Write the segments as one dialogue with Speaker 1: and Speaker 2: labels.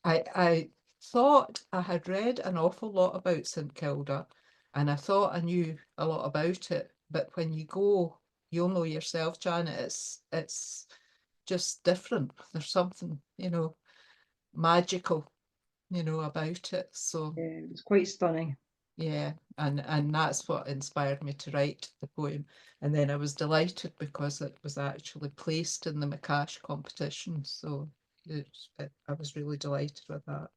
Speaker 1: I thought I had read an awful lot about St Kilda, and I thought I knew a lot about it. But when you go, you'll know yourself, Janet. It's just different. There's something, magical, about it. So
Speaker 2: It was quite stunning.
Speaker 1: yeah, and that's what inspired me to write the poem. And then I was delighted because it was actually placed in the Makar competition. So I was really delighted with that.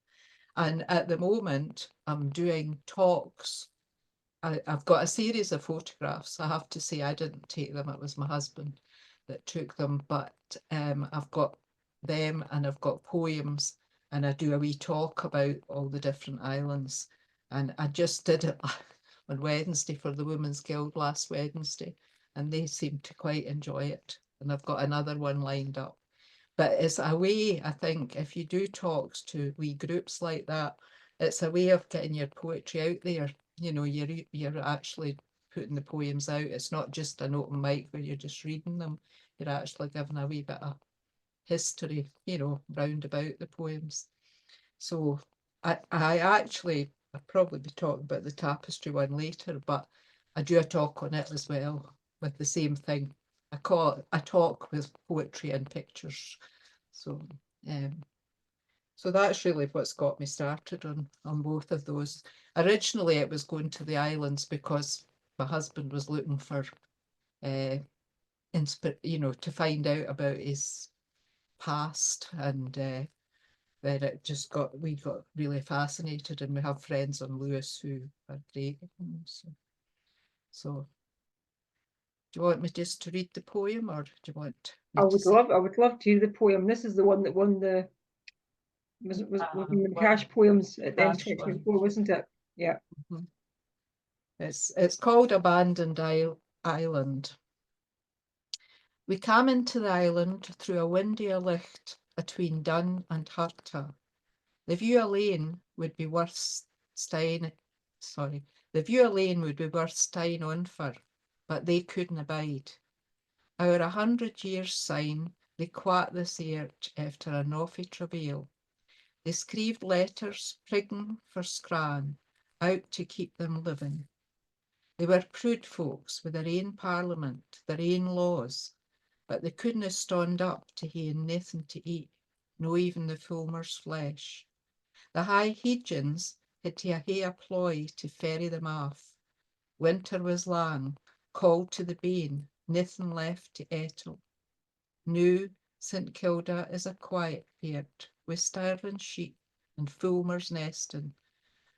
Speaker 1: And at the moment, I'm doing talks. I've got a series of photographs. I have to say, I didn't take them. It was my husband that took them. But I've got them and I've got poems, and I do a wee talk about all the different islands. And I just did it on Wednesday for the Women's Guild last Wednesday, and they seemed to quite enjoy it. And I've got another one lined up. But it's a way, I think, if you do talks to wee groups like that, it's a way of getting your poetry out there. You're actually putting the poems out. It's not just an open mic where you're just reading them. You're actually giving a wee bit of history, round about the poems. So I'll probably be talking about the tapestry one later, but I do a talk on it as well with the same thing. I call it a talk with poetry and pictures. So um, so that's really what's got me started on both of those. Originally, it was going to the islands because my husband was looking for, to find out about his past, and then we got really fascinated, and we have friends on Lewis who are great. So do you want me just to read the poem, or do you want me to say?
Speaker 2: I would love to hear the poem. This is the one that won the was the cash poems at the
Speaker 1: Cash
Speaker 2: M24,
Speaker 1: one.
Speaker 2: wasn't it? Yeah.
Speaker 1: Mhm. It's called Abandoned Island. We came into the island through a windier licht atween Dun and Harta. The view alone would be worth staying. Sorry, the view alone would be worth staying on for, but they couldn't abide. Our 100 years sign, they quat this earth after an awful travail. They scrived letters, prigging for scran, out to keep them living. They were prude folks with their own parliament, their own laws, but they couldna stand up to hae naething to eat, no even the fulmer's flesh. The high Hegians had to hae a ploy to ferry them off. Winter was lang, cold to the bane, naething left to ettle. Now St Kilda is a quiet port, with starving sheep and fulmers nesting,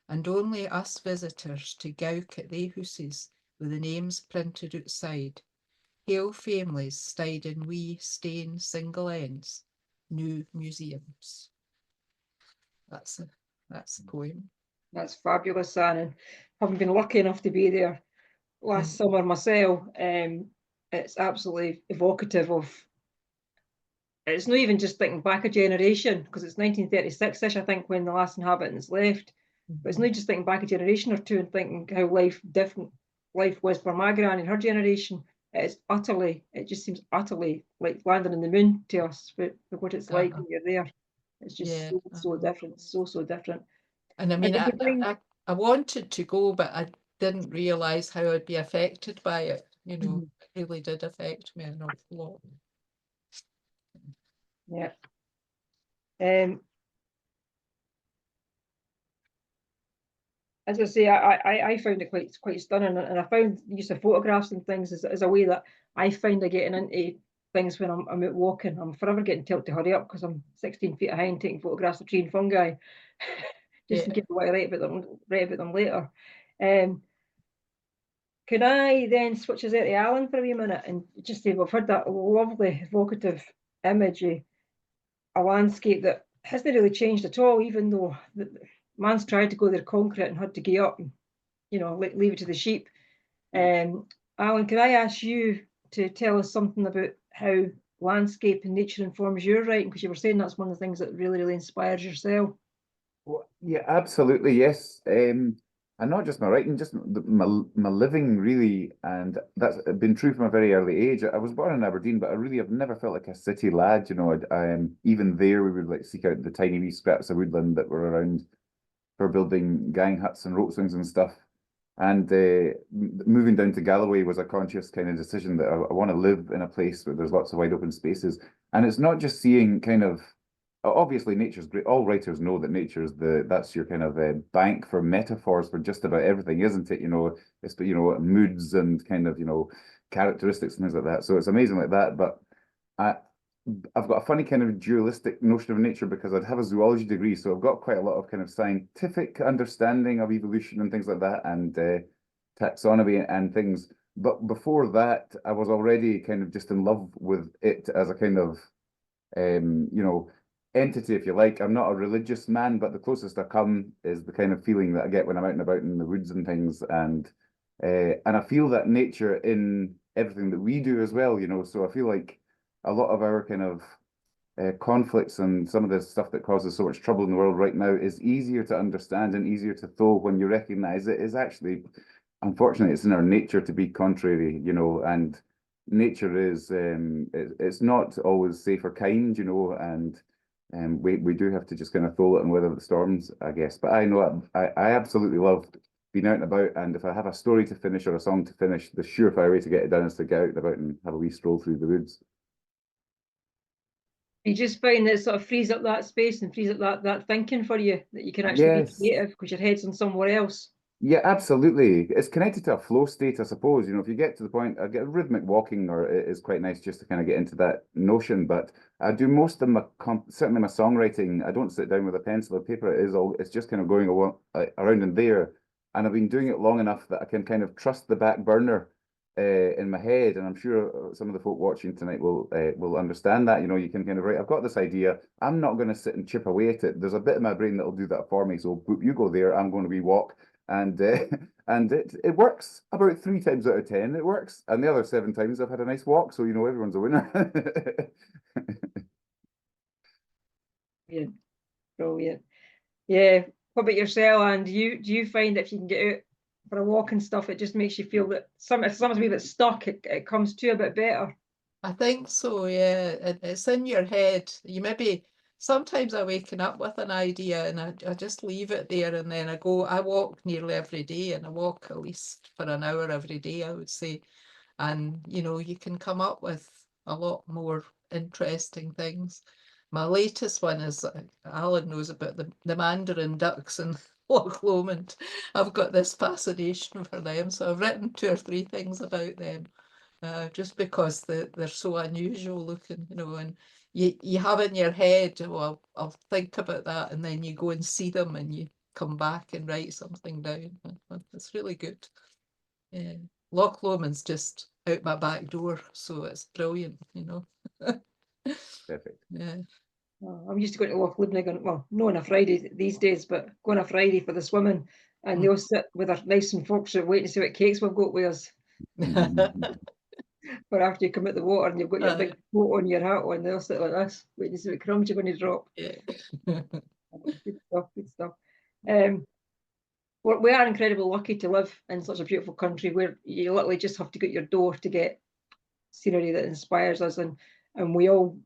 Speaker 1: and only us visitors to gowk at they houses with the names printed outside. Hale families stayed in wee stone single ends, new museums. That's the poem.
Speaker 2: That's fabulous, Anne. And having been lucky enough to be there last summer myself, it's absolutely evocative of. It's not even just thinking back a generation, because it's 1936-ish, I think, when the last inhabitants left. But it's not just thinking back a generation or two and thinking how different life was for my granny and her generation. It just seems utterly like landing on the moon to us for what it's like when you're there. It's just
Speaker 1: Yeah.
Speaker 2: so different, so different.
Speaker 1: And I
Speaker 2: And
Speaker 1: mean,
Speaker 2: did you find
Speaker 1: I wanted to go, but I didn't realize how I'd be affected by it. It really did affect me an awful lot.
Speaker 2: Yeah. As I say, I found it quite stunning, and I found the use of photographs and things as a way that I find of getting into things when I'm out walking. I'm forever getting told to hurry up because I'm 16 feet high and taking photographs of tree and fungi, just in case I want to write about them later. Could I then switch us out to Alan for a wee minute and just say we've heard that lovely evocative imagery, a landscape that hasn't really changed at all, even though man's tried to go there concrete and had to gear up and leave it to the sheep. Alan, can I ask you to tell us something about how landscape and nature informs your writing? Because you were saying that's one of the things that really inspires yourself.
Speaker 3: Well, yeah, absolutely, yes. and not just my writing, just my living really, and that's been true from a very early age. I was born in Aberdeen, but I really have never felt like a city lad. You know, even there we would like seek out the tiny wee scraps of woodland that were around for building gang huts and rope swings and stuff. And moving down to Galloway was a conscious kind of decision that I want to live in a place where there's lots of wide open spaces. And it's not just seeing kind of, obviously nature's great. All writers know that nature's that's your kind of bank for metaphors for just about everything, isn't it? You know, it's, you know, moods and kind of, you know, characteristics and things like that. So it's amazing like that. But I, I've got a funny kind of dualistic notion of nature because I'd have a zoology degree, so I've got quite a lot of kind of scientific understanding of evolution and things like that, and taxonomy and things. But before that, I was already kind of just in love with it as a kind of, you know, entity, if you like. I'm not a religious man, but the closest I come is the kind of feeling that I get when I'm out and about in the woods and things, and I feel that nature in everything that we do as well, you know. So I feel like a lot of our kind of conflicts and some of the stuff that causes so much trouble in the world right now is easier to understand and easier to throw when you recognize it is actually, unfortunately, it's in our nature to be contrary, you know, and nature is, it's not always safe or kind, you know, and we do have to just kind of throw it and weather the storms, I guess. But I know I absolutely love being out and about, and if I have a story to finish or a song to finish, the surefire way to get it done is to get out and about and have a wee stroll through the woods.
Speaker 2: You just find that it sort of frees up that space and frees up that thinking for you, that you can actually be
Speaker 3: Yes.
Speaker 2: creative because your head's on somewhere else.
Speaker 3: Yeah, absolutely. It's connected to a flow state, I suppose. You know, if you get to the point, I get rhythmic walking, or it is quite nice just to kind of get into that notion. But I do most of my, certainly my songwriting, I don't sit down with a pencil or paper. It's just kind of going around in there. And I've been doing it long enough that I can kind of trust the back burner in my head. And I'm sure some of the folk watching tonight will understand that. You know, you can kind of write, I've got this idea. I'm not going to sit and chip away at it. There's a bit of my brain that'll do that for me. So boop, you go there. I'm going to be walk. And and it works about 3 times out of 10. It works, and the other 7 times I've had a nice walk. So you know everyone's a winner.
Speaker 2: Yeah, brilliant. Yeah. What about yourself? And do you find that if you can get out for a walk and stuff, it just makes you feel that if someone's a wee bit stuck, it comes to a bit better?
Speaker 1: I think so, yeah. It's in your head. You maybe sometimes I waken up with an idea and I just leave it there, and then I walk nearly every day, and I walk at least for an hour every day, I would say. And you know, you can come up with a lot more interesting things. My latest one is Alan knows about the mandarin ducks in Loch Lomond. I've got this fascination for them, so I've written 2 or 3 things about them. Just because they're so unusual looking, you know, and you have in your head, well, I'll think about that, and then you go and see them and you come back and write something down. It's really good. Yeah. Loch Lomond's just out my back door, so it's brilliant, you know.
Speaker 3: Perfect.
Speaker 1: Yeah.
Speaker 2: I'm used to going to Loch Lomond, well, not on a Friday these days, but going on a Friday for the swimming, and they'll sit with their knives and forks waiting to see what cakes we've got with us. Or after you come out the water and you've got your big coat on, your hat on, they'll sit like this, waiting to see what crumbs you're going to drop.
Speaker 1: Yeah.
Speaker 2: Good stuff, good stuff. We are incredibly lucky to live in such a beautiful country where you literally just have to get your door to get scenery that inspires us, and we all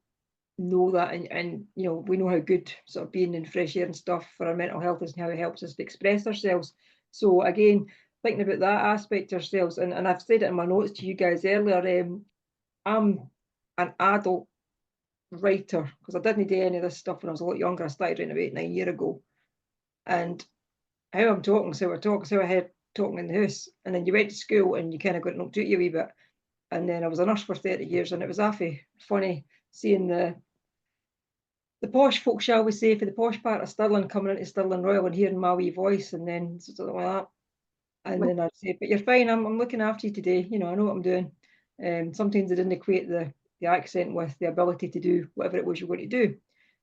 Speaker 2: know that, and you know, we know how good sort of being in fresh air and stuff for our mental health is, and how it helps us to express ourselves. So again, thinking about that aspect ourselves, and I've said it in my notes to you guys earlier, I'm an adult writer because I didn't do any of this stuff when I was a lot younger. I started writing about 9 years ago, and how I'm talking, so we're talking, so I heard talking in the house, and then you went to school and you kind of got knocked out you a wee bit, and then I was a nurse for 30 years, and it was awfully funny seeing the posh folk, shall we say, for the posh part of Stirling, coming into Stirling Royal and hearing my wee voice, and then something like that. And then I'd say, but you're fine, I'm looking after you today, you know, I know what I'm doing. Sometimes I didn't equate the accent with the ability to do whatever it was you're going to do.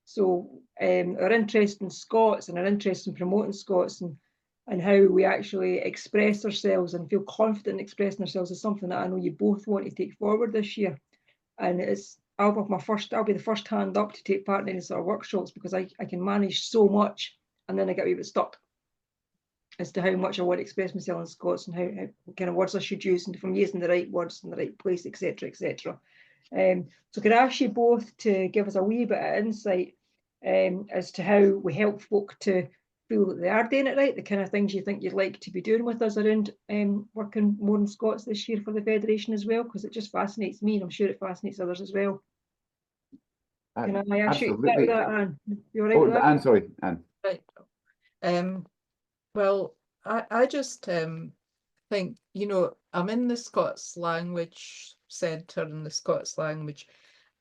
Speaker 2: So our interest in Scots and our interest in promoting Scots and how we actually express ourselves and feel confident in expressing ourselves is something that I know you both want to take forward this year. And I'll be the first hand up to take part in any sort of workshops, because I can manage so much, and then I get a wee bit stuck. as to how much I want to express myself in Scots and how what kind of words I should use and if I'm using the right words in the right place, etc., etc. So could I ask you both to give us a wee bit of insight as to how we help folk to feel that they are doing it right, the kind of things you think you'd like to be doing with us around working more in Scots this year for the Federation as well, because it just fascinates me and I'm sure it fascinates others as well. Can I ask you to start with
Speaker 3: Absolutely.
Speaker 2: that, Anne? You all right with
Speaker 3: Oh,
Speaker 2: that?
Speaker 3: Anne, sorry, Anne.
Speaker 1: Right. Well, I just think, you know, I'm in the Scots language centre in the Scots language,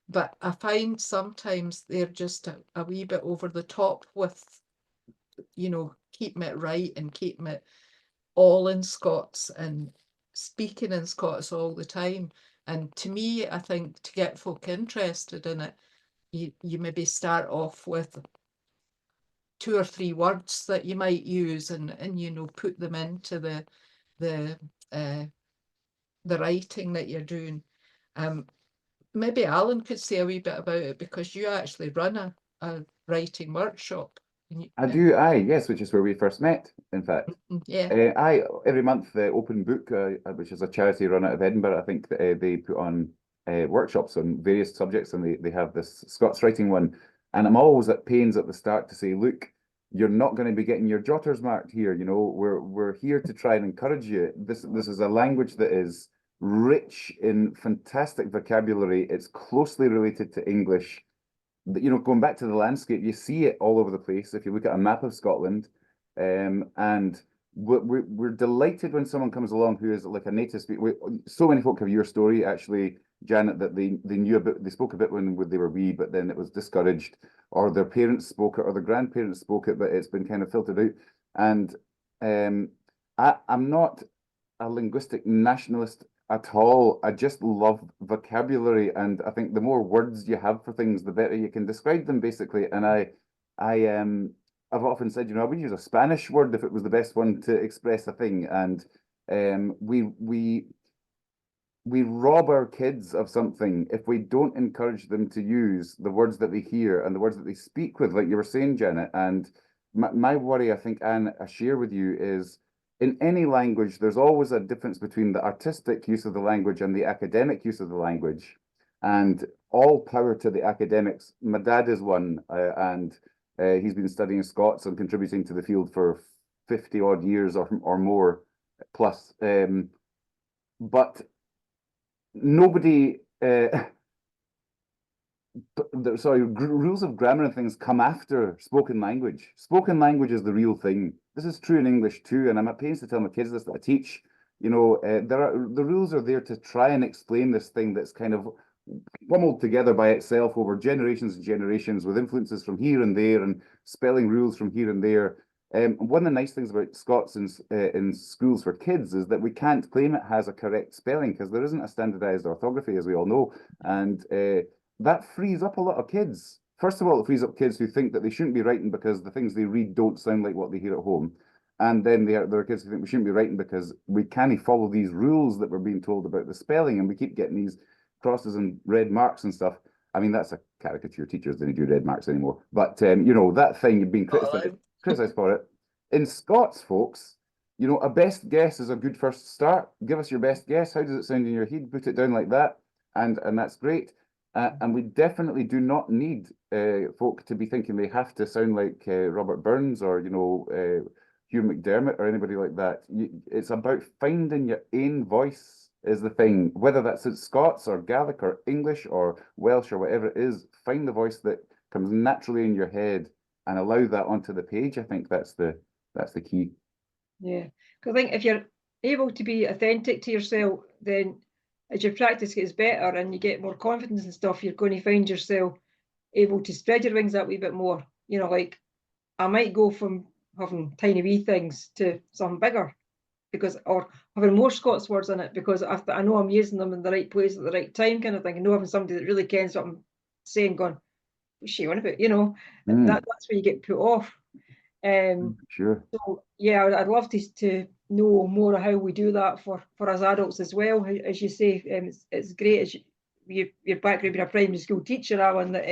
Speaker 1: but I find sometimes they're just a wee bit over the top with, you know, keeping it right and keeping it all in Scots and speaking in Scots all the time. And to me, I think to get folk interested in it, you maybe start off with 2 or 3 words that you might use and you know, put them into the writing that you're doing. Maybe Alan could say a wee bit about it because you actually run a writing workshop.
Speaker 3: I do, yes, which is where we first met, in fact.
Speaker 1: Yeah.
Speaker 3: Every month, the Open Book, which is a charity run out of Edinburgh, I think they put on workshops on various subjects, and they have this Scots writing one. And I'm always at pains at the start to say, look, you're not going to be getting your jotters marked here. You know, we're here to try and encourage you. This is a language that is rich in fantastic vocabulary. It's closely related to English. You know, going back to the landscape, you see it all over the place. If you look at a map of Scotland, and we're delighted when someone comes along who is like a native speaker. So many folk have your story, actually, Janet, that they knew a bit, they spoke a bit when they were wee, but then it was discouraged, or their parents spoke it, or their grandparents spoke it, but it's been kind of filtered out. And I'm not a linguistic nationalist at all. I just love vocabulary, and I think the more words you have for things, the better you can describe them, basically. And I've often said, you know, I would use a Spanish word if it was the best one to express a thing. And we rob our kids of something if we don't encourage them to use the words that they hear and the words that they speak with, like you were saying, Janet. And my worry, I think, Anne, I share with you is, in any language, there's always a difference between the artistic use of the language and the academic use of the language. And all power to the academics. My dad is one, and he's been studying Scots and contributing to the field for 50 odd years or more plus. But nobody, rules of grammar and things come after spoken language. Spoken language is the real thing. This is true in English too, and I'm at pains to tell my kids this that I teach. You know, the rules are there to try and explain this thing that's kind of pummeled together by itself over generations and generations, with influences from here and there and spelling rules from here and there. One of the nice things about Scots in schools for kids is that we can't claim it has a correct spelling because there isn't a standardized orthography, as we all know, and that frees up a lot of kids. First of all, it frees up kids who think that they shouldn't be writing because the things they read don't sound like what they hear at home. And then there are kids who think we shouldn't be writing because we can't follow these rules that we're being told about the spelling, and we keep getting these crosses and red marks and stuff. I mean, that's a caricature. Teachers don't do red marks anymore. But, you know, that thing, you've been criticised for it. In Scots, folks, you know, a best guess is a good first start. Give us your best guess. How does it sound in your head? Put it down like that, and that's great. And we definitely do not need folk to be thinking they have to sound like Robert Burns or, you know, Hugh McDermott or anybody like that. It's about finding your own voice is the thing, whether that's Scots or Gaelic or English or Welsh or whatever it is. Find the voice that comes naturally in your head and allow that onto the page. I think that's the key.
Speaker 2: Yeah, because I think if you're able to be authentic to yourself, then as your practice gets better and you get more confidence and stuff, you're going to find yourself able to spread your wings that wee bit more. You know, like I might go from having tiny wee things to something bigger, because, or having more Scots words in it because I know I'm using them in the right place at the right time, kind of thing. And know having somebody that really kens what I'm saying, going, what's she on about? You know, that's where you get put off.
Speaker 3: Sure.
Speaker 2: So yeah, I'd love to know more of how we do that for us adults as well. As you say, it's great as your background being a primary school teacher, Alan, that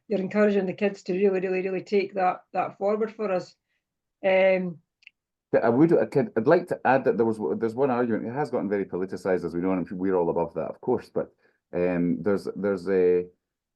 Speaker 2: you're encouraging the kids to really take that forward for us.
Speaker 3: I'd like to add that there's one argument. It has gotten very politicized, as we know, and we're all above that, of course. But there's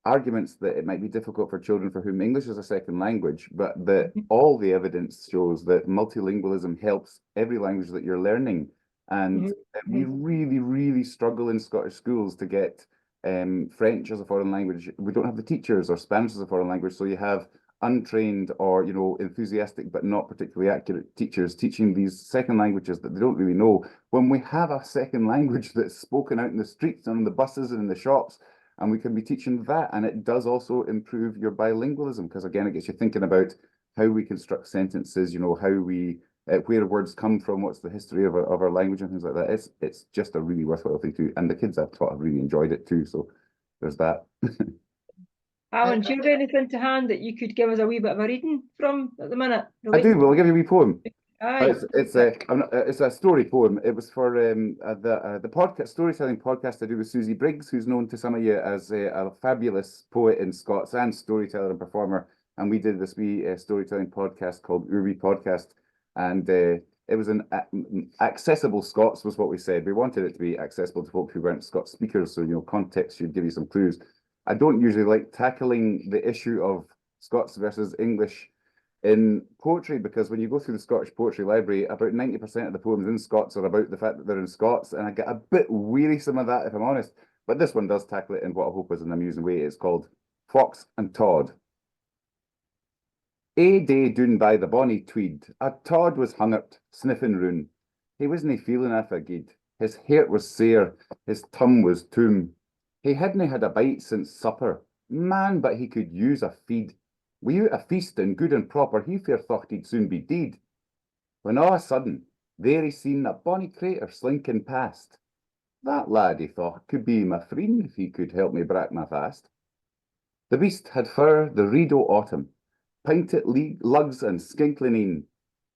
Speaker 3: arguments that it might be difficult for children for whom English is a second language, but that all the evidence shows that multilingualism helps every language that you're learning. And we really, really struggle in Scottish schools to get French as a foreign language. We don't have the teachers, or Spanish as a foreign language, so you have untrained or enthusiastic but not particularly accurate teachers teaching these second languages that they don't really know, when we have a second language that's spoken out in the streets and on the buses and in the shops, and we can be teaching that. And it does also improve your bilingualism, because again, it gets you thinking about how we construct sentences, how we where words come from, what's the history of our language and things like that. It's just a really worthwhile thing to do, and the kids I've taught have really enjoyed it too, so there's that.
Speaker 2: Alan, do you have anything to hand that you could give us a wee bit of a reading from at the minute?
Speaker 3: I do. Well, I'll give you a wee poem.
Speaker 2: Aye.
Speaker 3: It's a story poem. It was for the podcast, storytelling podcast I do with Susie Briggs, who's known to some of you as a fabulous poet in Scots and storyteller and performer. And we did this wee storytelling podcast called Urbi Podcast, and it was an accessible Scots was what we said. We wanted it to be accessible to folk who weren't Scots speakers, so context should give you some clues. I don't usually like tackling the issue of Scots versus English in poetry, because when you go through the Scottish Poetry Library, about 90% of the poems in Scots are about the fact that they're in Scots, and I get a bit wearisome of that, if I'm honest. But this one does tackle it in what I hope is an amusing way. It's called Fox and Tod. Ae day doon by the bonny Tweed, a Tod was hungert, sniffing roon. He wasna feeling aff a guid. His heart was sair, his tum was toom. He hadna had a bite since supper. Man, but he could use a feed. Wi'oot a feast and good and proper, he fair thought he'd soon be dead. When a' a sudden, there he seen a bonny crater slinking past. That lad, he thought, could be my friend if he could help me brak my fast. The beast had fur the reed o' autumn, pinted lugs and skinkling een.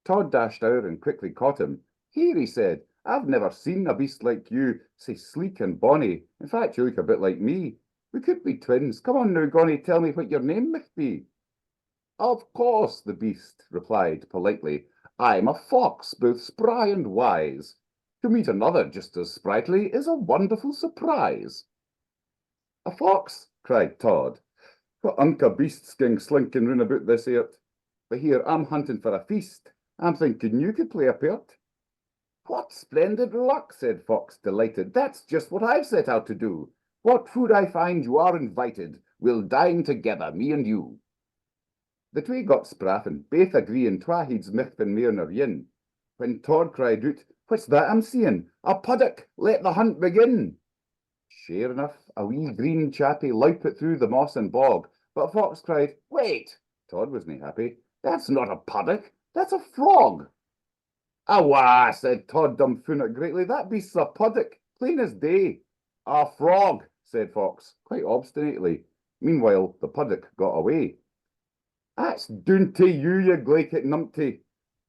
Speaker 3: Tod dashed out and quickly caught him. Here, he said, I've never seen a beast like you, sae sleek and bonny. In fact, you look a bit like me. We could be twins. Come on now, Gonny, tell me what your name might be. Of course, the beast replied politely. I'm a fox, both spry and wise. To meet another just as sprightly is a wonderful surprise. A fox, cried Tod. What unca beasts ging slinking round about this earth? But here I'm hunting for a feast. I'm thinking you could play a part. What splendid luck, said Fox, delighted. That's just what I've set out to do. What food I find, you are invited. We'll dine together, me and you. The twae got spraffen, baith agreeing twa heeds mich van meer nor yin. When Tod cried out, What's that I'm seeing? A puddock, let the hunt begin. Sure enough, a wee green chappie loupit through the moss and bog, but Fox cried, Wait! Tod wasna happy. That's not a puddock, that's a frog. Awa, said Tod dumbfounded greatly, that beast's a puddock, plain as day. A frog, said Fox, quite obstinately. Meanwhile, the puddock got away. That's doon to you, you glaikit numpty.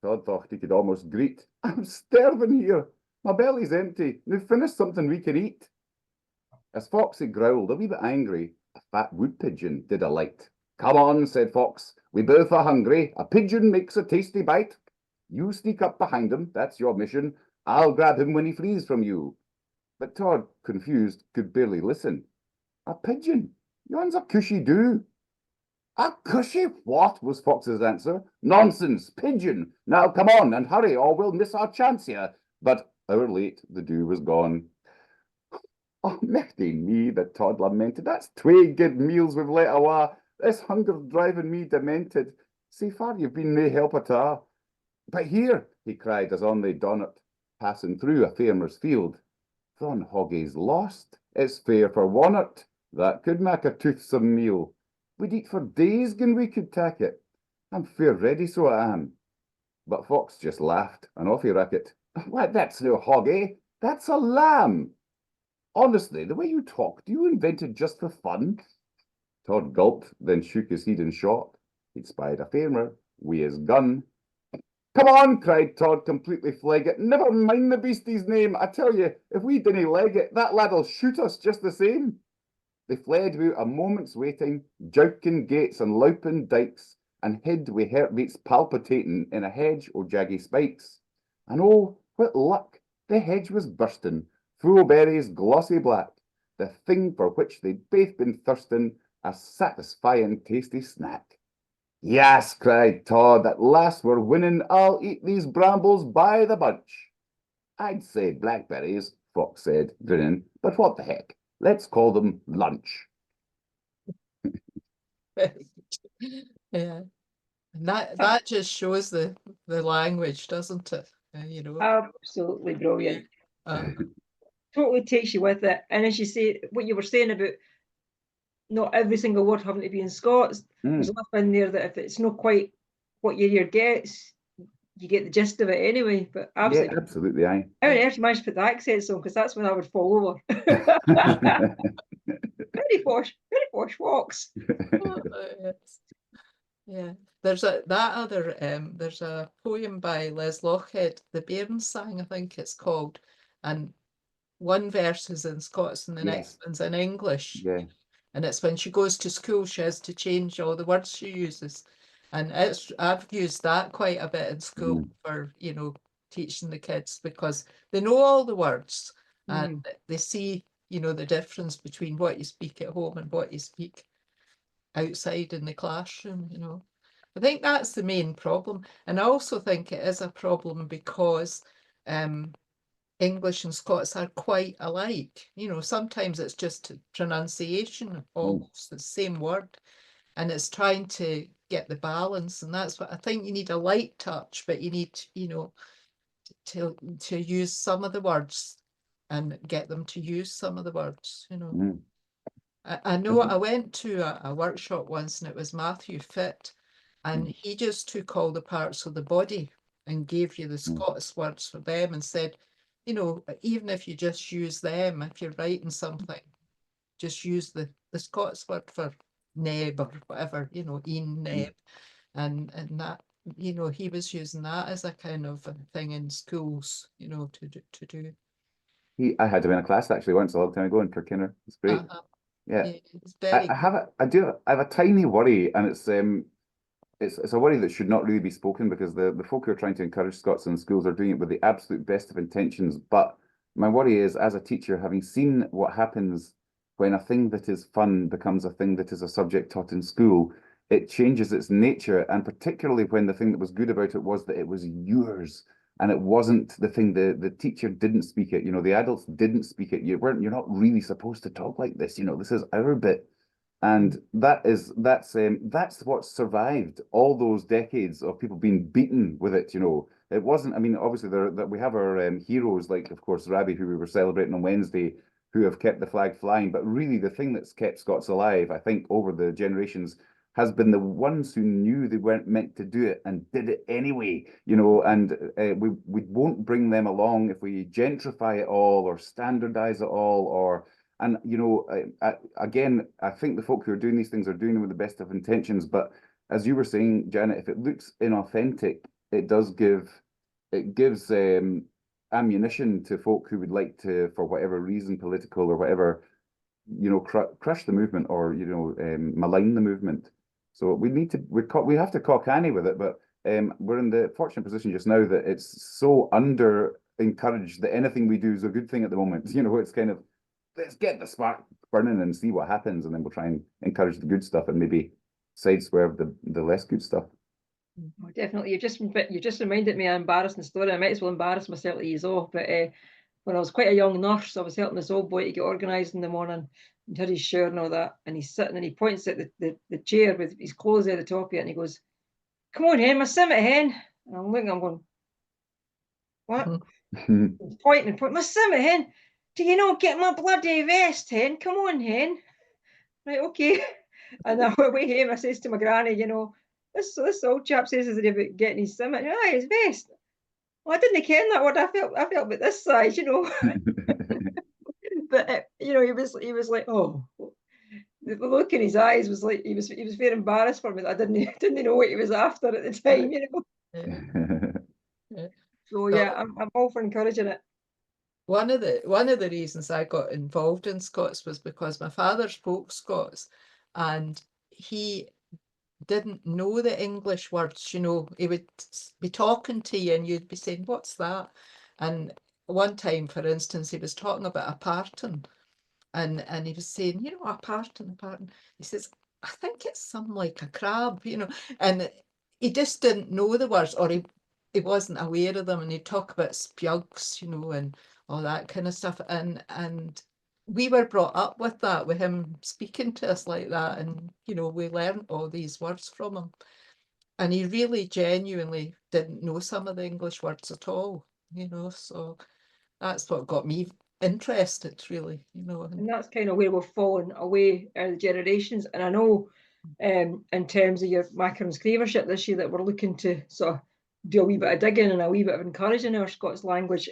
Speaker 3: Tod thought he could almost greet. I'm starving here. My belly's empty. Now finish something we can eat. As Foxy growled, a wee bit angry, a fat wood pigeon did alight. Come on, said Fox. We both are hungry. A pigeon makes a tasty bite. You sneak up behind him. That's your mission. I'll grab him when he flees from you. But Tod, confused, could barely listen. A pigeon? Yon's a cushy do. A cushy what? Was Fox's answer. Nonsense, pigeon. Now come on and hurry, or we'll miss our chance here. But hour late, the dew was gone. Oh, mechty me, the Tod lamented. That's twae good meals we've let awa. This hunger's driving me demented. See far you've been nae help at a'. But here, he cried as on they donnert, passing through a farmer's field. Thon hoggie's lost. It's fair for wonert. That could make a toothsome meal. We'd eat for days gin we could tak it. I'm fair ready, so I am. But Fox just laughed, and off he racket. Why, that's no hoggie. That's a lamb. Honestly, the way you talk, do you invent it just for fun? Tod gulped, then shook his head and shot. He'd spied a farmer wi' his gun. Come on, cried Tod, completely flegget. Never mind the beastie's name. I tell you, if we dinna leg it, that lad'll shoot us just the same. They fled without a moment's waiting, jouking gates and louping dykes, and hid wi' heartbeats palpitating in a hedge o' jaggy spikes. And oh, what luck! The hedge was bursting, full o' berries glossy black, the thing for which they'd baith been thirsting, a satisfying tasty snack. Yes, cried Tod, at last we're winning, I'll eat these brambles by the bunch. I'd say blackberries, Fox said, grinning, but what the heck? Let's call them lunch.
Speaker 1: Yeah. And that just shows the language, doesn't it? You know.
Speaker 2: Absolutely brilliant.
Speaker 1: Uh,
Speaker 2: Totally takes you with it. And as you say, what you were saying about not every single word having to be in Scots, there's enough in there that if it's not quite what your ear gets, you get the gist of it anyway. But
Speaker 3: Yeah,
Speaker 2: absolutely,
Speaker 3: absolutely, aye.
Speaker 2: how on earth you managed to put the accents on? Because that's when I would fall over. Very posh Fox.
Speaker 1: yes. Yeah. There's there's a poem by Les Lochhead, The Bairns Sang, I think it's called. And one verse is in Scots and the next one's in English.
Speaker 3: Yeah.
Speaker 1: And it's when she goes to school, she has to change all the words she uses. And I've used that quite a bit in school for, teaching the kids, because they know all the words and they see, the difference between what you speak at home and what you speak outside in the classroom. I think that's the main problem. And I also think it is a problem because English and Scots are quite alike. Sometimes it's just pronunciation, almost the same word, and it's trying to get the balance. And that's what I think. You need a light touch, but you need, to use some of the words and get them to use some of the words. I know I went to a workshop once, and it was Matthew Fitt, and he just took all the parts of the body and gave you the Scots words for them and said, even if you just use them, if you're writing something, just use the Scots word for neb or whatever, een neb, and that, he was using that as a kind of a thing in schools, to do.
Speaker 3: I had him in a class actually once a long time ago in Kirkinner. It's great. Yeah.
Speaker 1: It's very
Speaker 3: I have a tiny worry, and it's a worry that should not really be spoken, because the folk who are trying to encourage Scots in schools are doing it with the absolute best of intentions. But my worry is, as a teacher, having seen what happens when a thing that is fun becomes a thing that is a subject taught in school, it changes its nature, and particularly when the thing that was good about it was that it was yours. And it wasn't the thing, the teacher didn't speak it, the adults didn't speak it. You're not really supposed to talk like this, this is our bit. And that's what survived all those decades of people being beaten with it. It wasn't. I mean, obviously that we have our heroes, like of course Rabbie, who we were celebrating on Wednesday, who have kept the flag flying. But really, the thing that's kept Scots alive, I think, over the generations, has been the ones who knew they weren't meant to do it and did it anyway. And we won't bring them along if we gentrify it all or standardize it all or. And again, I think the folk who are doing these things are doing them with the best of intentions. But as you were saying, Janet, if it looks inauthentic, it gives ammunition to folk who would like to, for whatever reason, political or whatever, crush the movement or malign the movement. So we have to cock Annie with it, but we're in the fortunate position just now that it's so under encouraged that anything we do is a good thing at the moment. It's kind of, let's get the spark burning and see what happens, and then we'll try and encourage the good stuff and maybe sideswerve the less good stuff.
Speaker 2: Oh, definitely. You just reminded me of an embarrassing story. I might as well embarrass myself to ease off. But when I was quite a young nurse, I was helping this old boy to get organised in the morning and had his shower and all that. And he's sitting and he points at the chair with his clothes at the top of it, and he goes, "Come on, hen, my simmet hen." And I'm looking, I'm going, "What?" He's pointing, my simmet hen. "Do you not get my bloody vest, hen? Come on, hen." Right, okay. And I went away home. I says to my granny, this old chap says is about getting his simmet. His vest. Well, I didn't ken that word. I felt about this size, But he was like, oh, the look in his eyes was like he was very embarrassed for me that I didn't know what he was after at the time,
Speaker 1: Yeah.
Speaker 2: So yeah, I'm all for encouraging it.
Speaker 1: One of the reasons I got involved in Scots was because my father spoke Scots, and he didn't know the English words, you know, he would be talking to you and you'd be saying, what's that? And one time, for instance, he was talking about a parton and he was saying, you know, a parton. He says, I think it's something like a crab, you know, and he just didn't know the words, or he wasn't aware of them, and he'd talk about spjugs, you know, and all that kind of stuff. And we were brought up with that, with him speaking to us like that, and you know, we learned all these words from him. And he really genuinely didn't know some of the English words at all, you know, so that's what got me interested, really, you know.
Speaker 2: And that's kind of where we've fallen away the generations. And I know in terms of your Makar and Scrievership this year that we're looking to sort of do a wee bit of digging and a wee bit of encouraging our Scots language.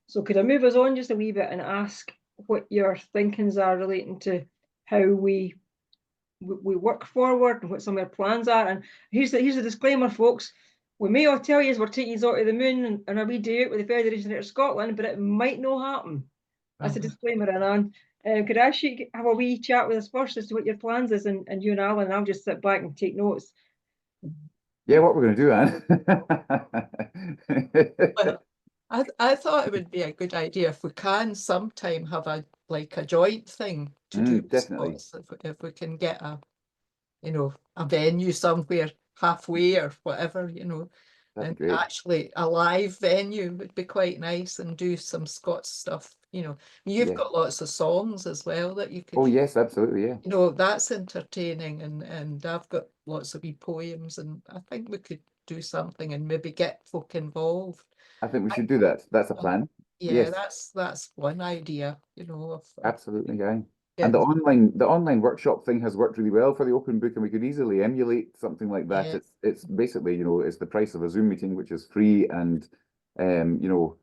Speaker 2: So could I move us on just a wee bit and ask what your thinkings are relating to how we work forward and what some of our plans are? And here's the disclaimer, folks. We may all tell you we're taking you out of the moon and a wee day out with the Federation of Scotland, but it might not happen. That's a disclaimer, Anand. Could I ask you have a wee chat with us first as to what your plans is, and you and Alan, I'll just sit back and take notes.
Speaker 3: Yeah, what we're going to do, Anne?
Speaker 1: Well, I thought it would be a good idea if we can sometime have a joint thing to do with
Speaker 3: definitely.
Speaker 1: Scots, if we can get a, you know, a venue somewhere halfway or whatever, you know.
Speaker 3: That'd
Speaker 1: And
Speaker 3: be great.
Speaker 1: actually a live venue would be quite nice, and do some Scots stuff, you know. You've
Speaker 3: Yeah.
Speaker 1: got lots of songs as well that you could,
Speaker 3: Oh yes, absolutely, yeah.
Speaker 1: you know, that's entertaining, and I've got lots of wee poems, and I think we could do something and maybe get folk involved.
Speaker 3: I think we should do that. That's a plan.
Speaker 1: Yeah,
Speaker 3: Yes,
Speaker 1: that's one idea, you know, of
Speaker 3: absolutely, yeah. And
Speaker 1: getting,
Speaker 3: the online workshop thing has worked really well for the open book, and we could easily emulate something like that.
Speaker 1: yeah,
Speaker 3: It's basically, you know, it's the price of a Zoom meeting, which is free. And you know,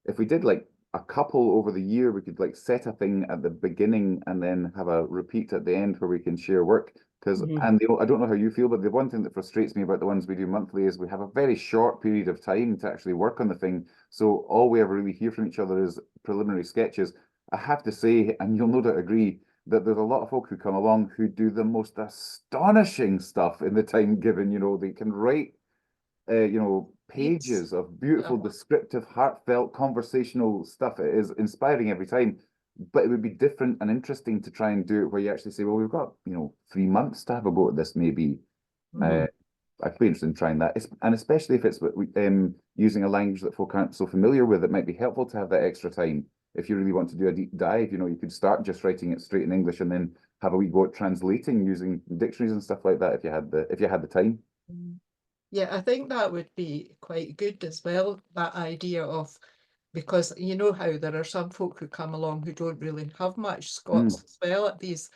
Speaker 3: if we did like a couple over the year, we could like set a thing at the beginning and then have a repeat at the end where we can share work. Because and I don't know how you feel, but the one thing that frustrates me about the ones we do monthly is we have a very short period of time to actually work on the thing. So all we ever really hear from each other is preliminary sketches. I have to say, and you'll no doubt agree, that there's a lot of folk who come along who do the most astonishing stuff in the time given. You know, they can write, you know, pages of beautiful, descriptive, heartfelt, conversational stuff. It is inspiring every time. But it would be different and interesting to try and do it where you actually say, well, we've got, you know, 3 months to have a go at this, maybe. I'd be interested in trying that. And especially if it's using a language that folk aren't so familiar with, it might be helpful to have that extra time. If you really want to do a deep dive, you know, you could start just writing it straight in English and then have a wee go at translating using dictionaries and stuff like that if you had the time.
Speaker 1: Yeah, I think that would be quite good as well, that idea of, because you know how there are some folk who come along who don't really have much Scots as well at these,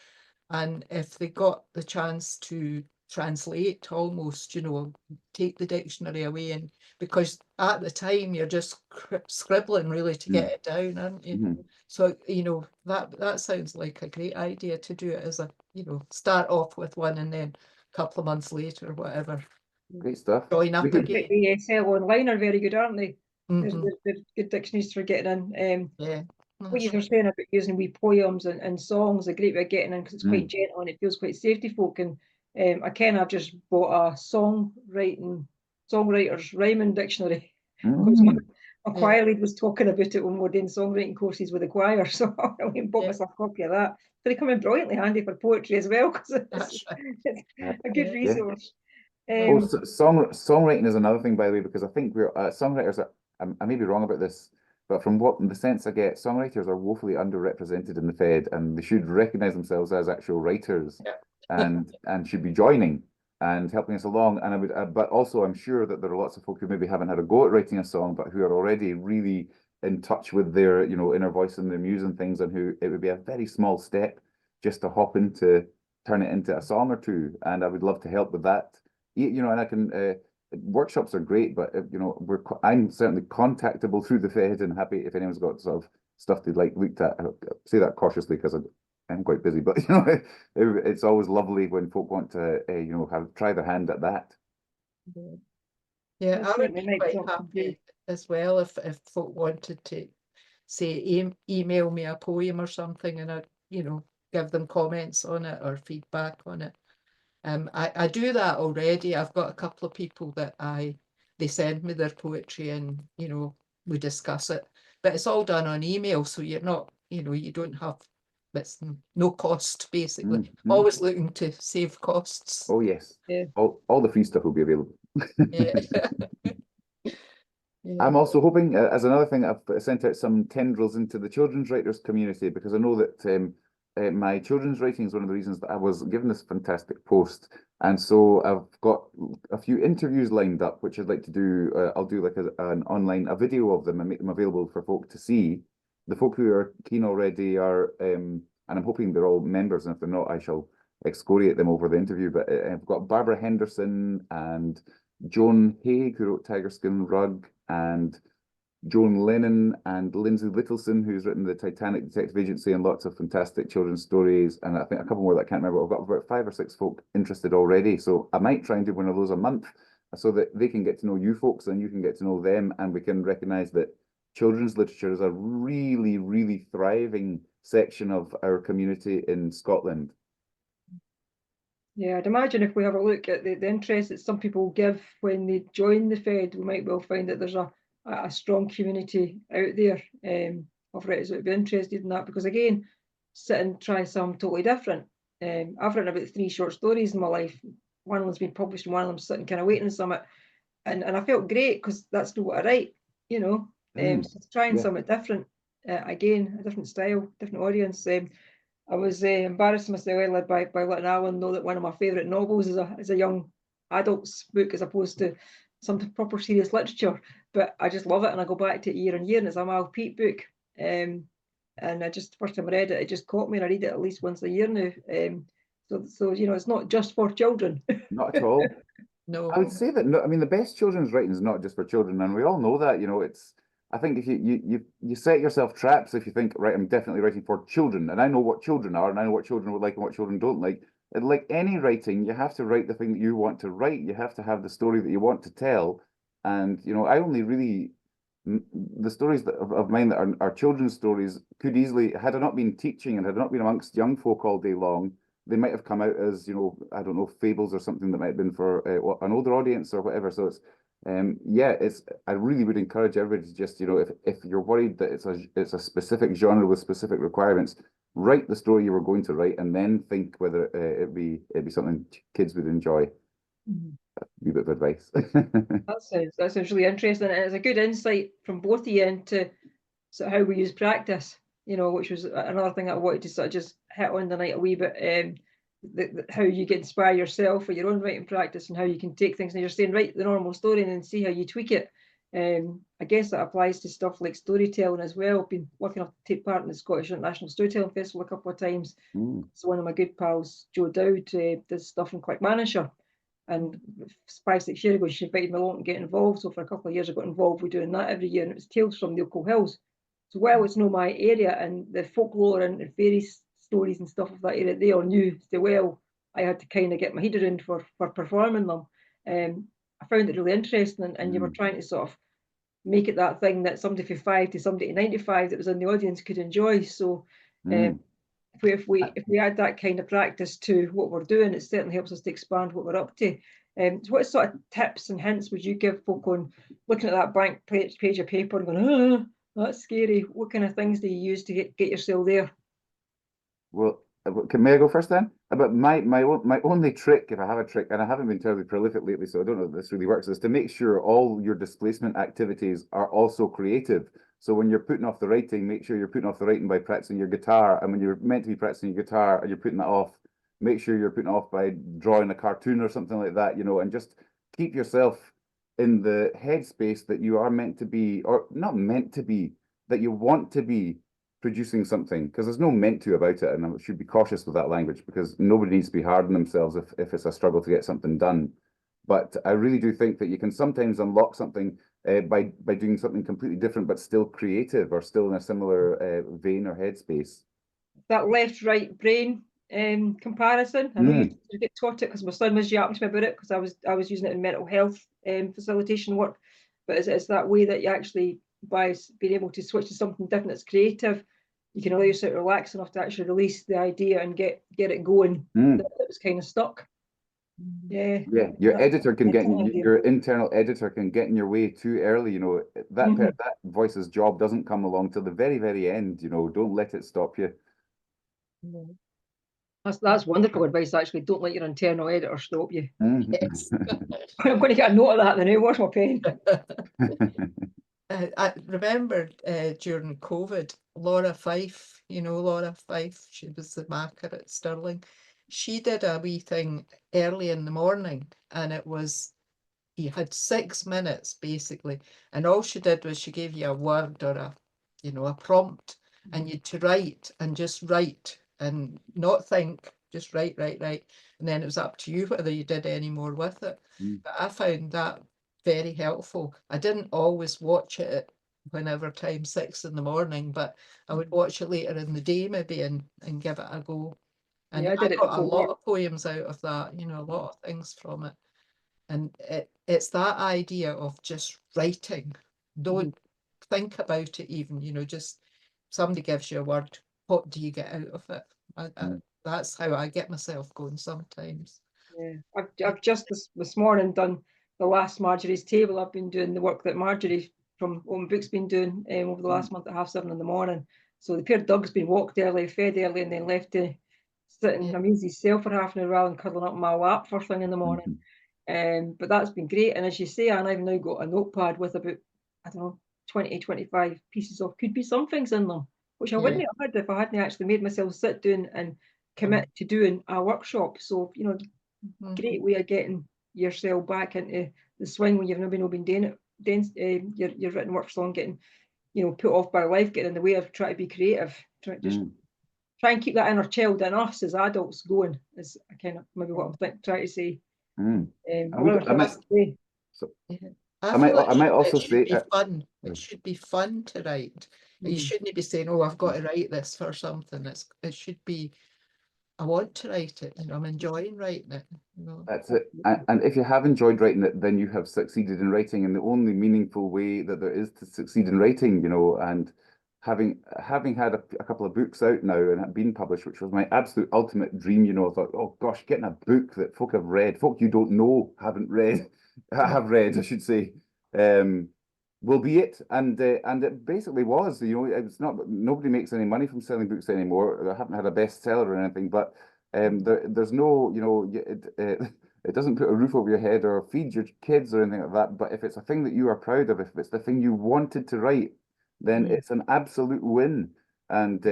Speaker 1: and if they got the chance to translate almost, you know, take the dictionary away, and because at the time you're just scribbling really to get it down, aren't you? So, you know, that sounds like a great idea to do it as a, you know, start off with one and then a couple of months later, whatever,
Speaker 3: Great stuff.
Speaker 1: join up
Speaker 2: The
Speaker 1: again.
Speaker 2: ESL online are very good, aren't they? There's
Speaker 1: Mhm.
Speaker 2: good dictionaries for getting in.
Speaker 1: Yeah.
Speaker 2: What you were saying about using wee poems and songs, a great way of getting in because it's quite gentle and it feels quite safety folk. And I've just bought a songwriters rhyming dictionary because my choir lead was talking about it when we were doing songwriting courses with the choir. So I went and bought myself a copy of that. They come in brilliantly handy for poetry as well because it's a good resource.
Speaker 3: Songwriting is another thing, by the way, because I think we're songwriters are, I may be wrong about this, but from what the sense I get, songwriters are woefully underrepresented in the Fed, and they should recognize themselves as actual writers, and should be joining and helping us along. And I would, but also I'm sure that there are lots of folk who maybe haven't had a go at writing a song, but who are already really in touch with their, you know, inner voice and their muse and things, and who it would be a very small step just to hop into turn it into a song or two, and I would love to help with that. You know, and I can workshops are great, but you know, I'm certainly contactable through the Fed and happy if anyone's got sort of stuff they'd like looked at. I say that cautiously because I'm quite busy, but you know, it's always lovely when folk want to you know, try their hand at that.
Speaker 1: Yeah, I would be quite happy as well if folk wanted to say email me a poem or something, and I'd, you know, give them comments on it or feedback on it. I do that already. I've got a couple of people that they send me their poetry and, you know, we discuss it. But it's all done on email, so you're not, you know, you don't have, it's no cost, basically.
Speaker 3: Mhm.
Speaker 1: Always looking to save costs.
Speaker 3: Oh yes,
Speaker 2: Yeah.
Speaker 3: all the free stuff will be available.
Speaker 1: Yeah. Yeah.
Speaker 3: I'm also hoping, as another thing, I've sent out some tendrils into the children's writers community because I know that my children's writing is one of the reasons that I was given this fantastic post. And so I've got a few interviews lined up, which I'd like to do. I'll do like a video of them and make them available for folk to see. The folk who are keen already are, and I'm hoping they're all members, and if they're not, I shall excoriate them over the interview. But I've got Barbara Henderson and Joan Haig, who wrote Tiger Skin Rug, and Joan Lennon and Lindsay Littleson, who's written the Titanic Detective Agency and lots of fantastic children's stories. And I think a couple more that I can't remember. I've got about 5 or 6 folk interested already. So I might try and do one of those a month so that they can get to know you folks and you can get to know them. And we can recognize that children's literature is a really, really thriving section of our community in Scotland.
Speaker 2: Yeah, I'd imagine if we have a look at the interest that some people give when they join the Fed, we might well find that there's a strong community out there of writers that would be interested in that. Because again, sit and try something totally different. I've written about 3 short stories in my life. One of them's been published and one of them's sitting kind of waiting on something. And I felt great because that's not what I write, you know. So trying
Speaker 3: yeah.
Speaker 2: something different, again, a different style, different audience. I was embarrassed myself by letting Alan know that one of my favourite novels is a young adult's book as opposed to some proper serious literature. But I just love it and I go back to it year and year, and it's a Mal Peat book. And I just, first time I read it, it just caught me, and I read it at least once a year now. So you know, it's not just for children.
Speaker 3: Not at all.
Speaker 1: No.
Speaker 3: I would say that no, I mean the best children's writing is not just for children, and we all know that. You know, it's. I think if you set yourself traps if you think, right, I'm definitely writing for children, and I know what children are, and I know what children would like and what children don't like. And like any writing, you have to write the thing that you want to write. You have to have the story that you want to tell, and you know, I only really the stories of mine that are children's stories could easily, had I not been teaching and had I not been amongst young folk all day long, they might have come out as, you know, I don't know, fables or something that might have been for an older audience or whatever. So it's, yeah, it's. I really would encourage everybody to just, you know, if you're worried that it's a specific genre with specific requirements, write the story you were going to write, and then think whether it'd be something kids would enjoy. A wee bit of advice.
Speaker 2: That sounds really interesting, and it's a good insight from both of you into sort of how we use practice. You know, which was another thing that I wanted to sort of just hit on tonight a wee bit. How you get inspire yourself for your own writing practice and how you can take things and you're saying write the normal story and then see how you tweak it. I guess that applies to stuff like storytelling as well. I've been lucky enough to take part in the Scottish International Storytelling Festival a couple of times. So one of my good pals, Joe Dowd, does stuff in Quickmanisher. And 5-6 years ago, she invited me along to get involved. So for a couple of years, I got involved with doing that every year. And it was Tales from the Ochil Hills. So while it's not my area and the folklore and fairy stories and stuff of that area, they all knew so well, I had to kind of get my head around for performing them. I found it really interesting, and you were trying to sort of make it that thing that somebody from 5 to somebody to 95 that was in the audience could enjoy. So if we add that kind of practice to what we're doing, it certainly helps us to expand what we're up to. So what sort of tips and hints would you give folk on looking at that blank page of paper and going, that's scary? What kind of things do you use to get yourself there?
Speaker 3: Well, may I go first then? But my only trick, if I have a trick, and I haven't been terribly prolific lately, so I don't know if this really works, is to make sure all your displacement activities are also creative. So when you're putting off the writing, make sure you're putting off the writing by practicing your guitar, and when you're meant to be practicing your guitar and you're putting that off, make sure you're putting it off by drawing a cartoon or something like that, you know, and just keep yourself in the headspace that you are meant to be, or not meant to be, that you want to be producing something, because there's no meant to about it, and I should be cautious with that language because nobody needs to be hard on themselves if it's a struggle to get something done. But I really do think that you can sometimes unlock something by doing something completely different, but still creative or still in a similar vein or headspace.
Speaker 2: That left-right brain comparison. I know you get taught it because my son was yapping to me about it because I was using it in mental health facilitation work. But it's that way that you actually, by being able to switch to something different that's creative, you can allow yourself to relax enough to actually release the idea and get it going. That was kind of stuck. Yeah.
Speaker 3: Yeah, your
Speaker 2: That's
Speaker 3: editor can get in,
Speaker 2: idea.
Speaker 3: your internal editor can get in your way too early, you know. That
Speaker 2: Mhm.
Speaker 3: that voice's job doesn't come along till the very, very end, you know. Don't let it stop you.
Speaker 2: That's wonderful advice, actually. Don't let your internal editor stop you.
Speaker 1: Yes.
Speaker 2: I'm going to get a note of that then. Where's my pen?
Speaker 1: I remember during COVID, Laura Fife, you know Laura Fife, she was the Makar at Stirling. She did a wee thing early in the morning, and it was, you had 6 minutes basically, and all she did was she gave you a word or a prompt, and you'd to write and just write and not think, just write, and then it was up to you whether you did any more with it.
Speaker 3: Mm.
Speaker 1: But I found that very helpful. I didn't always watch it at whenever time, 6 in the morning, but I would watch it later in the day maybe and give it a go. And
Speaker 2: Yeah, I
Speaker 1: I
Speaker 2: did it
Speaker 1: got a
Speaker 2: before.
Speaker 1: lot of poems out of that, a lot of things from it. And it's that idea of just writing. Don't think about it even, just somebody gives you a word, what do you get out of it?
Speaker 3: Mm.
Speaker 1: That's how I get myself going sometimes.
Speaker 2: Yeah, I've just this morning done the last Marjorie's Table. I've been doing the work that Marjorie from Open Books been doing over the last month at 7:30 in the morning. So the pair of dogs been walked early, fed early, and then left to sit in
Speaker 1: Yeah.
Speaker 2: Amazie's cell for half an hour rather than cuddling up in my lap first thing in the morning. But that's been great. And as you say, Anne, I've now got a notepad with about, I don't know, 20, 25 pieces of could be some things in them, which I wouldn't have had if I hadn't actually made myself sit down and commit to doing a workshop. So, great way of getting yourself back into the swing when you've maybe not been doing it. Then your written work so long, getting put off by life, getting in the way of trying to be creative. Try and keep that inner child in us as adults going. Is kind of maybe what I'm trying to say.
Speaker 3: I might also
Speaker 1: it should
Speaker 3: say
Speaker 1: be fun. It should be fun to write. You shouldn't be saying, "Oh, I've got to write this for something." It should be, I want to write it. I'm enjoying writing it.
Speaker 3: That's it. And if you have enjoyed writing it, then you have succeeded in writing in the only meaningful way that there is to succeed in writing, and having had a couple of books out now and been published, which was my absolute ultimate dream, I thought, oh gosh, getting a book that folk have read, folk you don't know haven't read, have read, I should say, will be it. And it basically was, it's not, nobody makes any money from selling books anymore. I haven't had a bestseller or anything, but there's no, it doesn't put a roof over your head or feed your kids or anything like that. But if it's a thing that you are proud of, if it's the thing you wanted to write, then it's an absolute win. And